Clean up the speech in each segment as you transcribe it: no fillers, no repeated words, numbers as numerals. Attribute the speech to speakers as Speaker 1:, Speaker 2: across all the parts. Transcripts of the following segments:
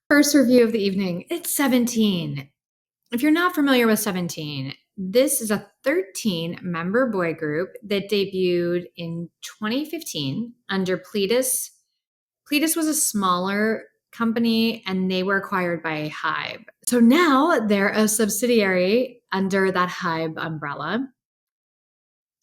Speaker 1: First review of the evening. It's 17. If you're not familiar with 17, this is a 13 member boy group that debuted in 2015 under Pledis. Pledis was a smaller company and they were acquired by Hybe. So now they're a subsidiary under that Hybe umbrella.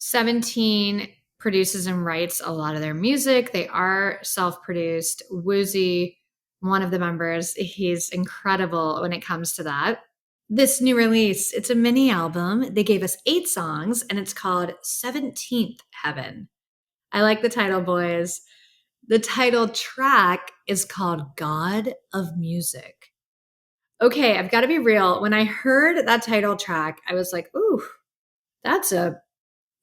Speaker 1: 17 produces and writes a lot of their music. They are self produced. Woozy, one of the members, he's incredible when it comes to that. This new release, it's a mini album. They gave us 8 songs and it's called 17th Heaven. I like the title, boys. The title track is called God of Music. Okay, I've got to be real. When I heard that title track, I was like, ooh, that's a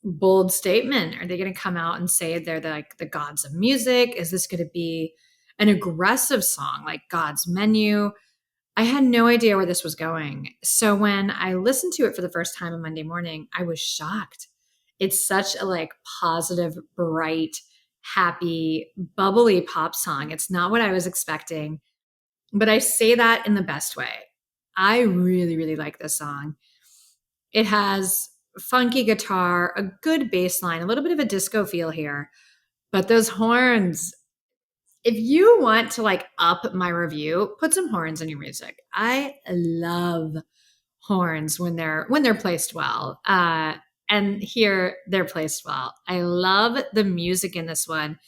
Speaker 1: bold statement. Are they going to come out and say they're like the gods of music? Is this going to be an aggressive song like God's Menu? I had no idea where this was going. So when I listened to it for the first time on Monday morning, I was shocked. It's such a like positive, bright, happy, bubbly pop song. It's not what I was expecting, but I say that in the best way. I really, really like this song. It has funky guitar, a good bass line, a little bit of a disco feel here, but those horns, if you want to like up my review, put some horns in your music. I love horns when they're placed well. And here they're placed well. I love the music in this one.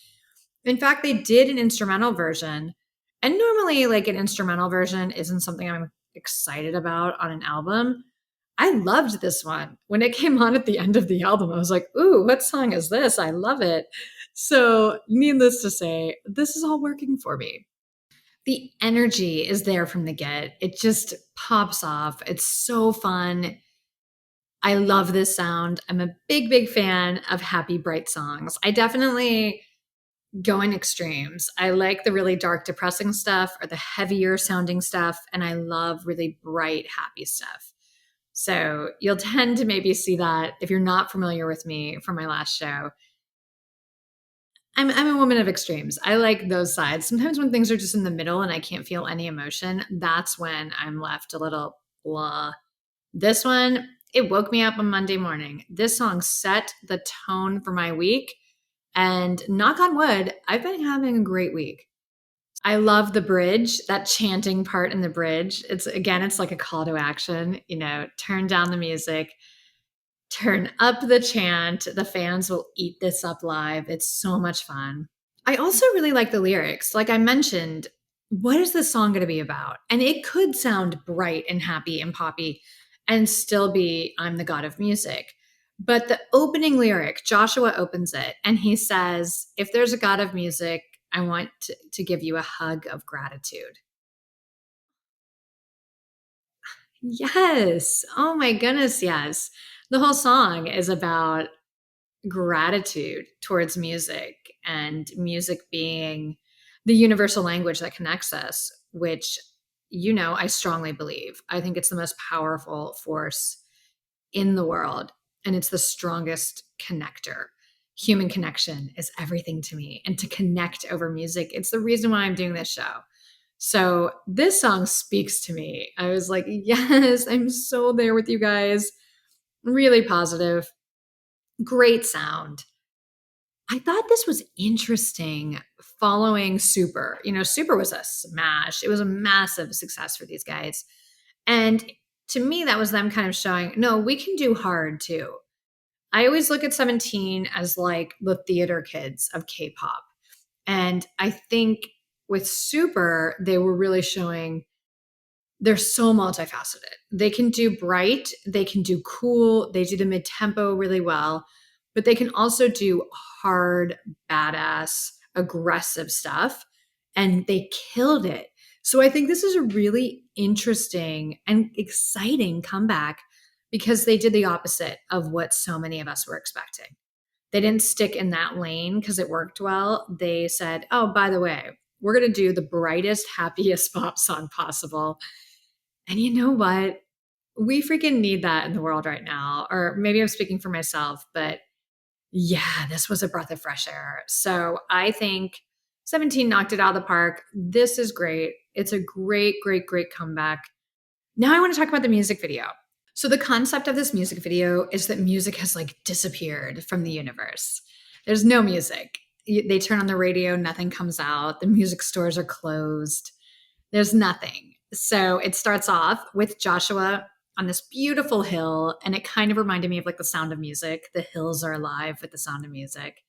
Speaker 1: In fact, they did an instrumental version. And normally like an instrumental version isn't something I'm excited about on an album. I loved this one. When it came on at the end of the album, I was like, ooh, what song is this? I love it. So, needless to say, this is all working for me. The energy is there from the get. It just pops off. It's so fun. I love this sound. I'm a big, big fan of happy, bright songs. I definitely go in extremes. I like the really dark, depressing stuff or the heavier sounding stuff. And I love really bright, happy stuff. So you'll tend to maybe see that if you're not familiar with me from my last show. I'm a woman of extremes. I like those sides. Sometimes when things are just in the middle and I can't feel any emotion, that's when I'm left a little blah. This one, it woke me up on Monday morning. This song set the tone for my week. And knock on wood, I've been having a great week. I love the bridge, that chanting part in the bridge. It's like a call to action, turn down the music, turn up the chant. The fans will eat this up live. It's so much fun. I also really like the lyrics. Like I mentioned, what is this song going to be about? And it could sound bright and happy and poppy and still be I'm the god of music. But the opening lyric, Joshua opens it and he says, if there's a god of music, I want to give you a hug of gratitude. Yes. Oh my goodness, yes. The whole song is about gratitude towards music and music being the universal language that connects us, which, I strongly believe. I think it's the most powerful force in the world and it's the strongest connector. Human connection is everything to me. And to connect over music, it's the reason why I'm doing this show. So this song speaks to me. I was like, yes, I'm so there with you guys. Really positive, great sound. I thought this was interesting following Super. Super was a smash. It was a massive success for these guys. And to me, that was them kind of showing, no, we can do hard too. I always look at 17 as like the theater kids of K-pop. And I think with Super, they were really showing they're so multifaceted. They can do bright, they can do cool, they do the mid tempo really well, but they can also do hard, badass, aggressive stuff. And they killed it. So I think this is a really interesting and exciting comeback because they did the opposite of what so many of us were expecting. They didn't stick in that lane because it worked well. They said, oh, by the way, we're going to do the brightest, happiest pop song possible. And you know what? We freaking need that in the world right now. Or maybe I'm speaking for myself, but yeah, this was a breath of fresh air. So I think 17 knocked it out of the park. This is great. It's a great, great, great comeback. Now I want to talk about the music video. So the concept of this music video is that music has like disappeared from the universe. There's no music. They turn on the radio, nothing comes out. The music stores are closed. There's nothing. So it starts off with Joshua on this beautiful hill, and it kind of reminded me of like the Sound of Music. The hills are alive with the sound of music.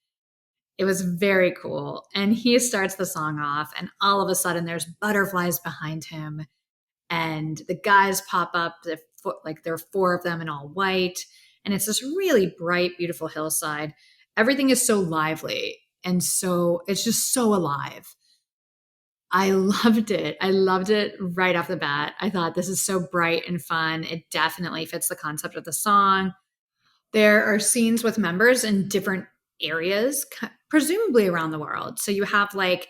Speaker 1: It was very cool. And he starts the song off, and all of a sudden there's butterflies behind him, and the guys pop up. Like there are four of them in all white, and it's this really bright, beautiful hillside. Everything is so lively, and so it's just so alive. I loved it. I loved it right off the bat. I thought this is so bright and fun. It definitely fits the concept of the song. There are scenes with members in different areas, presumably around the world. So you have like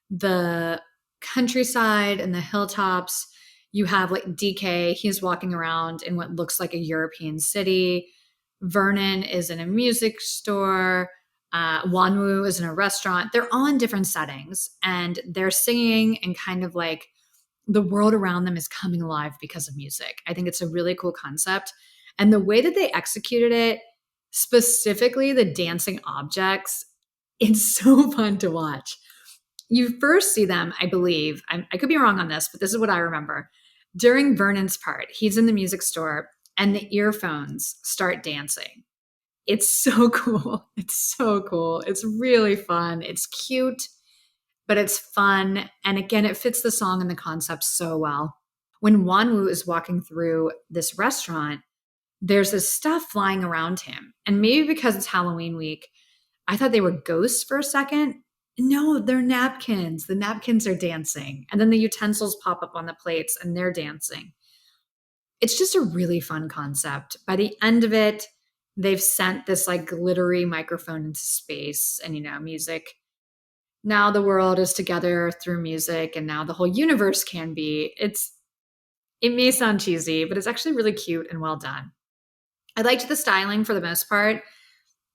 Speaker 1: the countryside and the hilltops. You have like DK, he's walking around in what looks like a European city. Vernon is in a music store. Wonwoo is in a restaurant. They're all in different settings, and they're singing, and kind of like the world around them is coming alive because of music. I think it's a really cool concept. And the way that they executed it, specifically the dancing objects, it's so fun to watch. You first see them, I believe, I could be wrong on this, but this is what I remember. During Vernon's part, he's in the music store and the earphones start dancing. It's so cool. It's so cool. It's really fun. It's cute, but it's fun. And again, it fits the song and the concept so well. When Wonwoo is walking through this restaurant, there's this stuff flying around him. And maybe because it's Halloween week, I thought they were ghosts for a second. No, they're napkins. The napkins are dancing. And then the utensils pop up on the plates and they're dancing. It's just a really fun concept. By the end of it, they've sent this like glittery microphone into space and, music. Now the world is together through music, and now the whole universe can be. It may sound cheesy, but it's actually really cute and well done. I liked the styling for the most part.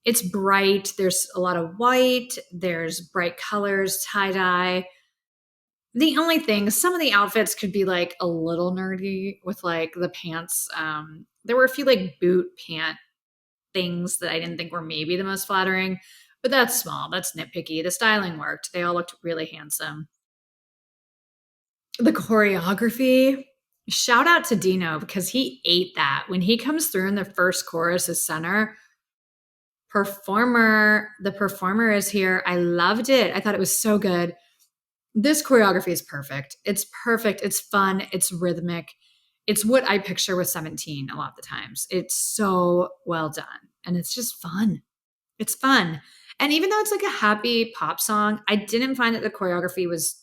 Speaker 1: It's bright. There's a lot of white. There's bright colors, tie-dye. The only thing, some of the outfits could be like a little nerdy with like the pants. There were a few like boot pant things that I didn't think were maybe the most flattering, but that's small. That's nitpicky. The styling worked. They all looked really handsome. The choreography, shout out to Dino because he ate that. When he comes through in the first chorus as center, the performer is here. I loved it. I thought it was so good. This choreography is perfect. It's perfect. It's fun. It's rhythmic. It's what I picture with 17 a lot of the times. It's so well done. And it's just fun. It's fun. And even though it's like a happy pop song, I didn't find that the choreography was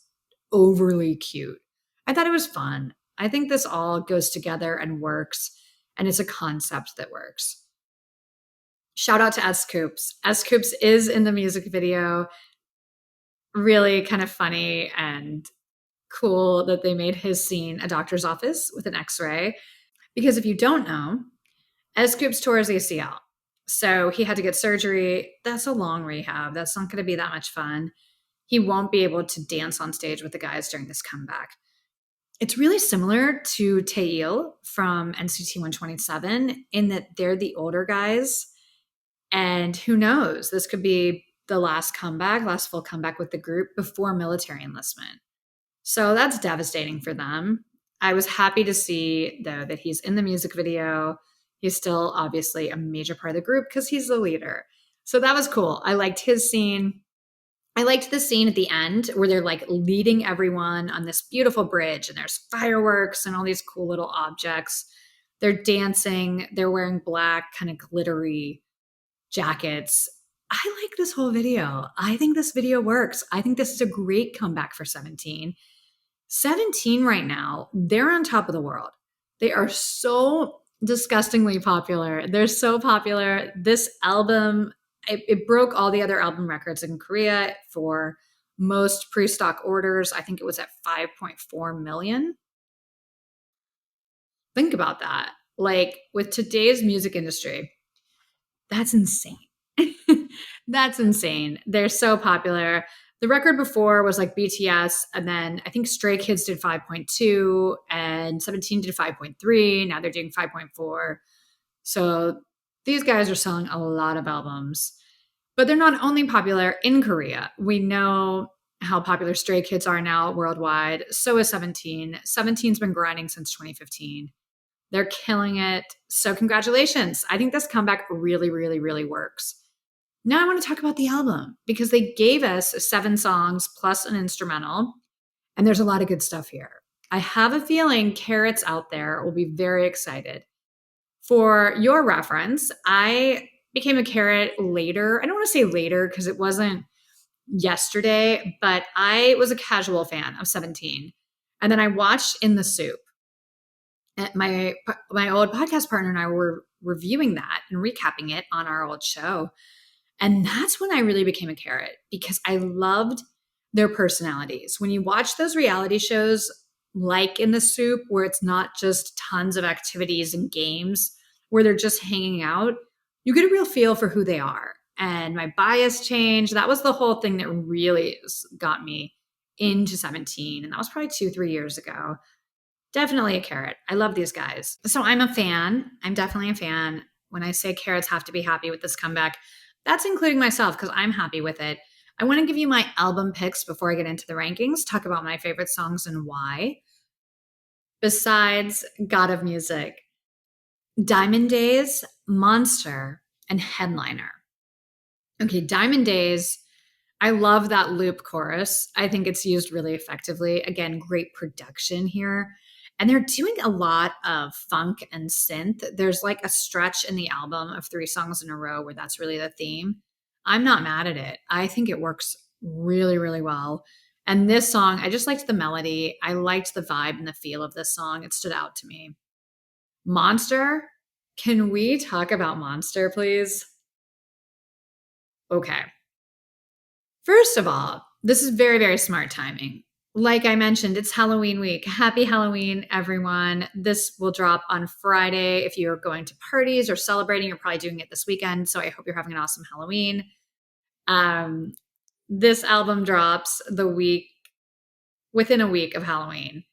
Speaker 1: overly cute. I thought it was fun. I think this all goes together and works. And it's a concept that works. Shout out to S. Coops. S. Coops is in the music video. Really kind of funny and cool that they made his scene a doctor's office with an x-ray. Because if you don't know, S. Coops tore his ACL. So he had to get surgery. That's a long rehab. That's not going to be that much fun. He won't be able to dance on stage with the guys during this comeback. It's really similar to Taeil from NCT 127 in that they're the older guys. And who knows, this could be the last full comeback with the group before military enlistment. So that's devastating for them. I was happy to see, though, that he's in the music video. He's still obviously a major part of the group because he's the leader. So that was cool. I liked his scene. I liked the scene at the end where they're like leading everyone on this beautiful bridge and there's fireworks and all these cool little objects. They're dancing. They're wearing black, kind of glittery jackets. I like this whole video. I think this video works. I think this is a great comeback for 17. 17 right now, they're on top of the world. They are so disgustingly popular. They're so popular. This album, it broke all the other album records in Korea for most pre-stock orders. I think it was at 5.4 million. Think about that. Like with today's music industry, that's insane. That's insane. They're so popular. The record before was like BTS, and then I think Stray Kids did 5.2 and 17 did 5.3. Now they're doing 5.4. So these guys are selling a lot of albums. But they're not only popular in Korea. We know how popular Stray Kids are now worldwide. So is 17. 17's been grinding since 2015. They're killing it. So congratulations. I think this comeback really, really, really works. Now I want to talk about the album because they gave us 7 songs plus an instrumental, and there's a lot of good stuff here. I have a feeling Carrots out there will be very excited. For your reference, I became a Carrot later. I don't want to say later because it wasn't yesterday, but I was a casual fan of 17. And then I watched In the Soup. And my old podcast partner and I were reviewing that and recapping it on our old show. And that's when I really became a Carrot because I loved their personalities. When you watch those reality shows like In the Soup, where it's not just tons of activities and games, where they're just hanging out, you get a real feel for who they are. And my bias changed. That was the whole thing that really got me into 17. And that was probably 2-3 years ago. Definitely a Carrot. I love these guys. So I'm a fan. I'm definitely a fan. When I say Carrots have to be happy with this comeback, that's including myself because I'm happy with it. I want to give you my album picks before I get into the rankings, talk about my favorite songs and why. Besides God of Music, Diamond Days, Monster, and Headliner. Okay, Diamond Days, I love that loop chorus. I think it's used really effectively. Again, great production here. And they're doing a lot of funk and synth. There's like a stretch in the album of 3 songs in a row where that's really the theme. I'm not mad at it. I think it works really, really well. And this song, I just liked the melody. I liked the vibe and the feel of this song. It stood out to me. Monster, can we talk about Monster, please? Okay. First of all, this is very, very smart timing. Like I mentioned, it's Halloween week. Happy Halloween, everyone. This will drop on Friday. If you're going to parties or celebrating, you're probably doing it this weekend. So I hope you're having an awesome Halloween. This album drops within a week of Halloween,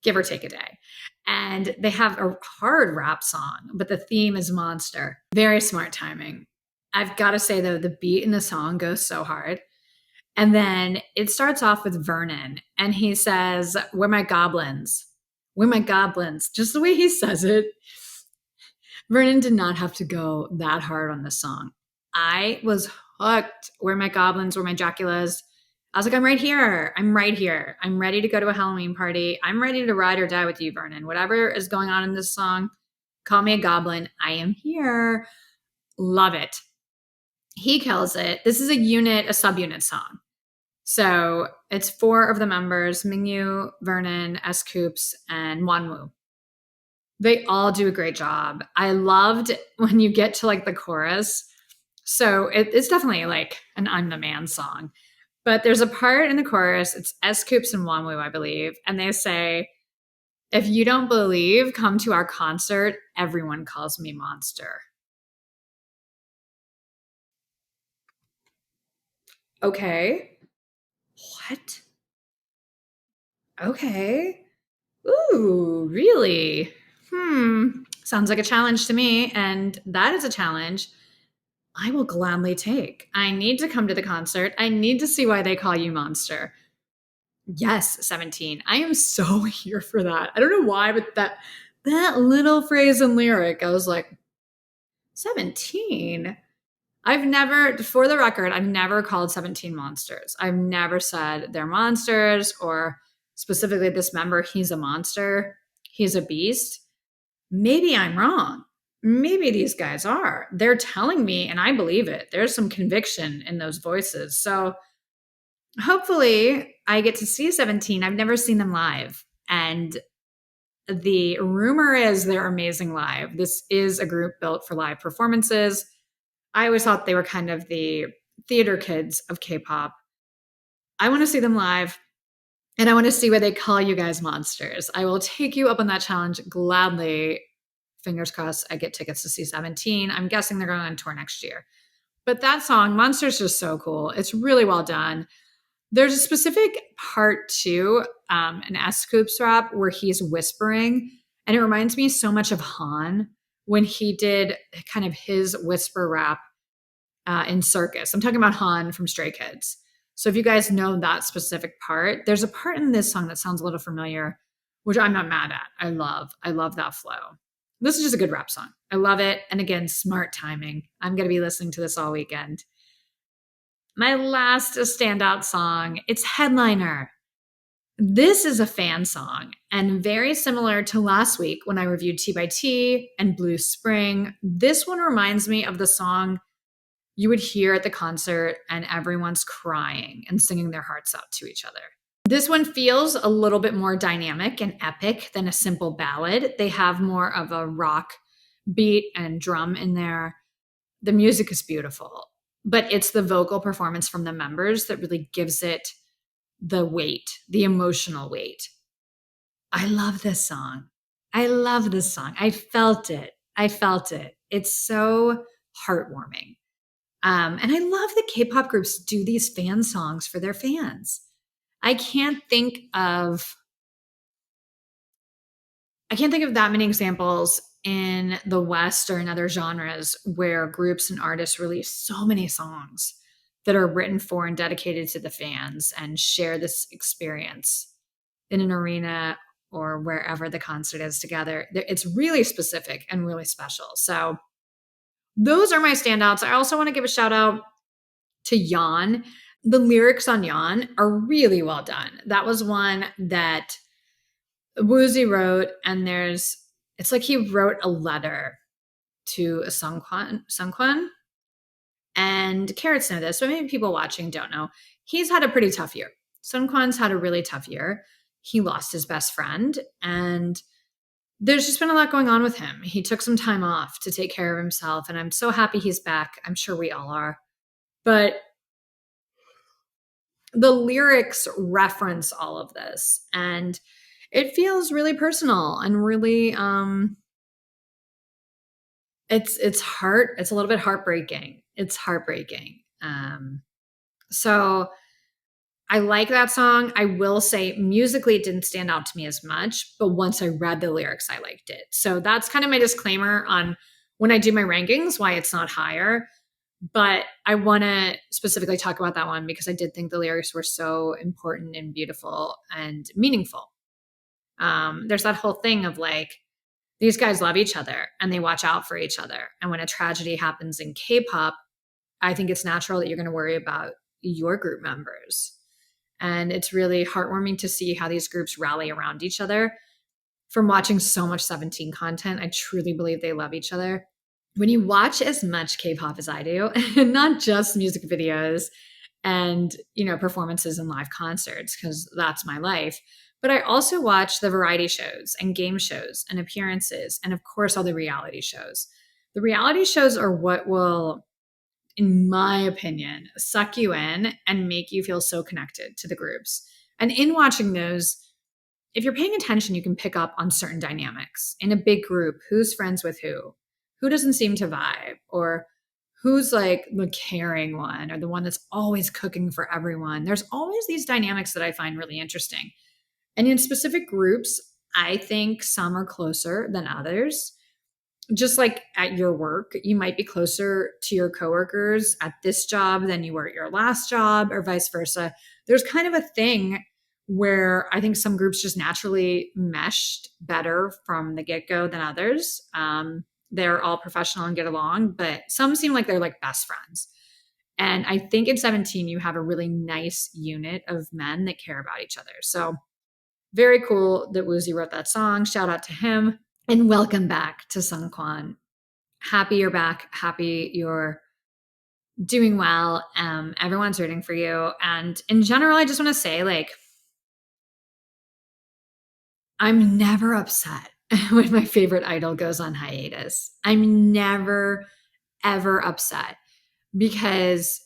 Speaker 1: give or take a day. And they have a hard rap song, but the theme is Monster. Very smart timing. I've got to say, though, the beat in the song goes so hard. And then it starts off with Vernon, and he says, "Where my goblins? Where my goblins?" Just the way he says it. Vernon did not have to go that hard on this song. I was hooked. Where my goblins? Where my Draculas? I was like, I'm right here. I'm right here. I'm ready to go to a Halloween party. I'm ready to ride or die with you, Vernon. Whatever is going on in this song, call me a goblin. I am here. Love it. He kills it. This is a subunit song. So it's 4 of the members, Mingyu, Vernon, S-Coups, and wonwoo. They all do a great job. I loved when you get to like the chorus. So it's definitely like an I'm the Man song. But there's a part in the chorus, it's S-Coups and wonwoo, I believe. And they say, "If you don't believe, come to our concert. Everyone calls me Monster." Okay. What? Okay. Ooh, really? Sounds like a challenge to me. And that is a challenge I will gladly take. I need to come to the concert. I need to see why they call you Monster. Yes, 17. I am so here for that. I don't know why, but that little phrase and lyric, I was like, 17? For the record, I've never called 17 monsters. I've never said they're monsters or specifically this member, he's a monster. He's a beast. Maybe I'm wrong. Maybe these guys are. They're telling me, and I believe it. There's some conviction in those voices. So hopefully I get to see 17. I've never seen them live. And the rumor is they're amazing live. This is a group built for live performances. I always thought they were kind of the theater kids of K-pop. I want to see them live, and I want to see where they call you guys monsters. I will take you up on that challenge gladly. Fingers crossed I get tickets to see 17. I'm guessing they're going on tour next year. But that song, Monster's just so cool. It's really well done. There's a specific part to an S-Coups rap where he's whispering, and it reminds me so much of Han when he did kind of his whisper rap in Circus. I'm talking about Han from Stray Kids. So if you guys know that specific part, there's a part in this song that sounds a little familiar, which I'm not mad at. I love that flow. This is just a good rap song. I love it. And again, smart timing. I'm going to be listening to this all weekend. My last standout song, it's Headliner. This is a fan song and very similar to last week when I reviewed T by T and Blue Spring. This one reminds me of the song you would hear at the concert and everyone's crying and singing their hearts out to each other. This one feels a little bit more dynamic and epic than a simple ballad. They have more of a rock beat and drum in there. The music is beautiful, but it's the vocal performance from the members that really gives it the weight, the emotional weight. I love this song. I love this song. I felt it. It's so heartwarming. And I love that K-pop groups do these fan songs for their fans. I can't think of that many examples in the West or in other genres where groups and artists release so many songs that are written for and dedicated to the fans and share this experience in an arena or wherever the concert is together. It's really specific and really special. So those are my standouts. I also want to give a shout out to Yeon. The lyrics on Yeon are really well done. That was one that Woozy wrote, and it's like he wrote a letter to a seungkwan. And carrots know this, but maybe people watching don't know. He's had a pretty tough year. Seungkwan's had a really tough year. He lost his best friend, and there's just been a lot going on with him. He took some time off to take care of himself, and I'm so happy he's back. I'm sure we all are. But the lyrics reference all of this, and it feels really personal and really it's a little bit heartbreaking. It's heartbreaking. So I like that song. I will say musically it didn't stand out to me as much, but once I read the lyrics, I liked it. So that's kind of my disclaimer on when I do my rankings, why it's not higher. But I want to specifically talk about that one because I did think the lyrics were so important and beautiful and meaningful. There's that whole thing of like, these guys love each other and they watch out for each other. And when a tragedy happens in K-pop, I think it's natural that you're going to worry about your group members. And it's really heartwarming to see how these groups rally around each other. From watching so much 17 content, I truly believe they love each other. When you watch as much K-pop as I do, and not just music videos and, performances and live concerts, because that's my life, but I also watch the variety shows and game shows and appearances, and of course, all the reality shows. The reality shows are what will, in my opinion, suck you in and make you feel so connected to the groups. And in watching those, if you're paying attention, you can pick up on certain dynamics. In a big group, who's friends with who doesn't seem to vibe, or who's like the caring one or the one that's always cooking for everyone. There's always these dynamics that I find really interesting. And in specific groups, I think some are closer than others. Just like at your work, you might be closer to your coworkers at this job than you were at your last job, or vice versa. There's kind of a thing where I think some groups just naturally meshed better from the get-go than others. They're all professional and get along, but some seem like they're like best friends. And I think in 17, you have a really nice unit of men that care about each other. So very cool that Woozy wrote that song. Shout out to him. And welcome back to seungkwan. Happy you're back. Happy you're doing well. Everyone's rooting for you. And in general, I just want to say, like, I'm never upset when my favorite idol goes on hiatus. I'm never, ever upset because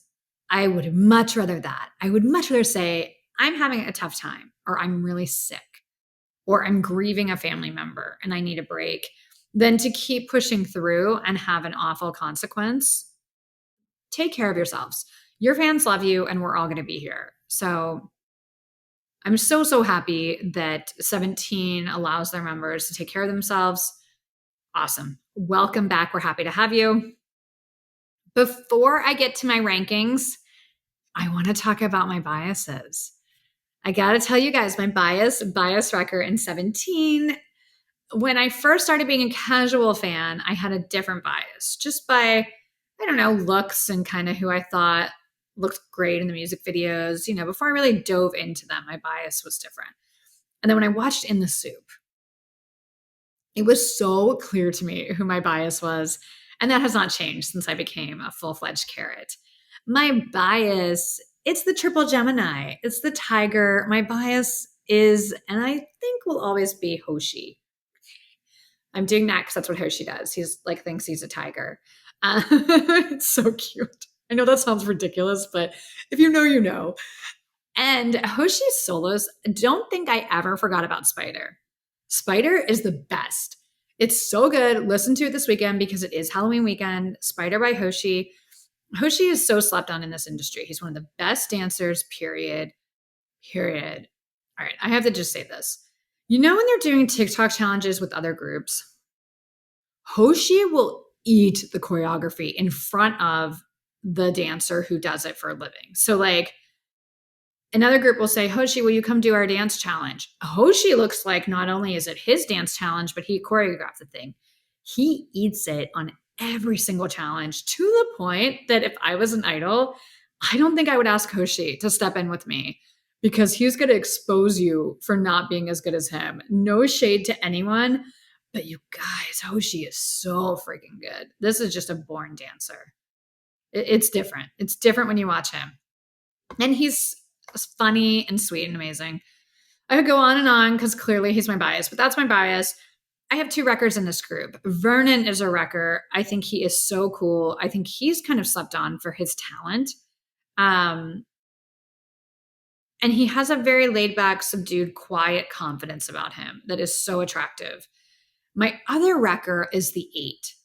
Speaker 1: I would much rather that. I would much rather say, I'm having a tough time, or I'm really sick, or I'm grieving a family member and I need a break, than to keep pushing through and have an awful consequence. Take care of yourselves. Your fans love you and we're all going to be here. So I'm so, so happy that 17 allows their members to take care of themselves. Awesome. Welcome back. We're happy to have you. Before I get to my rankings, I want to talk about my biases. I got to tell you guys my bias record in 17. When I first started being a casual fan, I had a different bias just by, I don't know, looks and kind of who I thought looked great in the music videos. You know, before I really dove into them, my bias was different. And then when I watched In the Soup, it was so clear to me who my bias was. And that has not changed since I became a full-fledged carrot. My bias, it's the triple Gemini. It's the tiger. My bias is, and I think will always be Hoshi. I'm doing that because that's what Hoshi does. He's like thinks he's a tiger. It's so cute. I know that sounds ridiculous, but if you know, you know. And Hoshi's solos, don't think I ever forgot about Spider. Spider is the best. It's so good. Listen to it this weekend because it is Halloween weekend. Spider by Hoshi. Hoshi is so slept on in this industry. He's one of the best dancers, period. Period. All right, I have to just say this. You know when they're doing TikTok challenges with other groups? Hoshi will eat the choreography in front of the dancer who does it for a living. So like another group will say, Hoshi, will you come do our dance challenge? Hoshi looks like not only is it his dance challenge, but he choreographed the thing. He eats it on every single challenge to the point that if I was an idol, I don't think I would ask Hoshi to step in with me because he's going to expose you for not being as good as him. No shade to anyone, but you guys, Hoshi is so freaking good. This is just a born dancer. It's different. It's different when you watch him. And he's funny and sweet and amazing. I could go on because clearly he's my bias, but that's my bias. I have 2 records in this group. Vernon is a wrecker. I think he is so cool. I think he's kind of slept on for his talent. And he has a very laid back, subdued, quiet confidence about him that is so attractive. My other wrecker is the 8.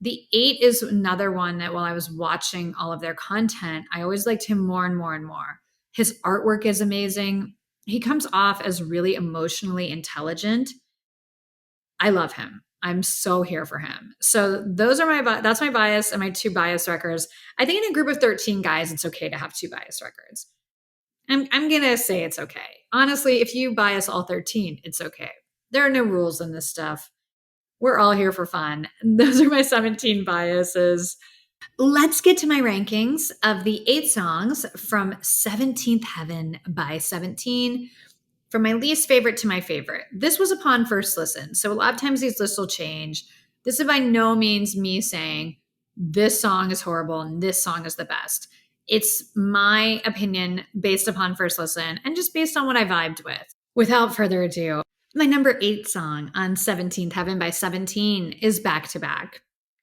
Speaker 1: The 8 is another one that while I was watching all of their content, I always liked him more and more and more. His artwork is amazing. He comes off as really emotionally intelligent. I love him. I'm so here for him. So those are that's my bias and my 2 bias records. I think in a group of 13 guys, it's okay to have 2 bias records. I'm going to say it's okay. Honestly, if you bias all 13, it's okay. There are no rules in this stuff. We're all here for fun. Those are my 17 biases. Let's get to my rankings of the 8 songs from 17th Heaven by 17, from my least favorite to my favorite. This was upon first listen, so a lot of times these lists will change. This is by no means me saying this song is horrible and this song is the best. It's my opinion based upon first listen and just based on what I vibed with. Without further ado, my number 8 song on 17th Heaven by 17 is Back to Back.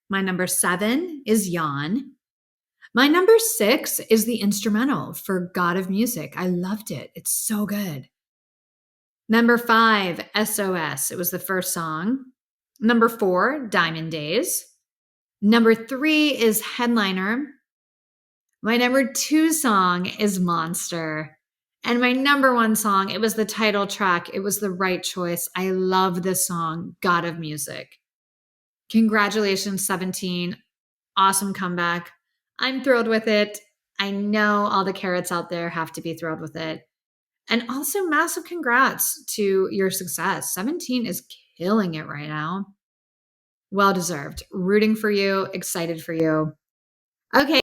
Speaker 1: My number 7 is Yawn. My number 6 is the instrumental for God of Music. I loved it. It's so good. Number 5, SOS. It was the first song. Number 4, Diamond Days. Number 3 is Headliner. My number 2 song is Monster. And my number 1 song, it was the title track. It was the right choice. I love this song, God of Music. Congratulations, 17. Awesome comeback. I'm thrilled with it. I know all the carrots out there have to be thrilled with it. And also massive congrats to your success. 17 is killing it right now. Well deserved. Rooting for you, excited for you. Okay.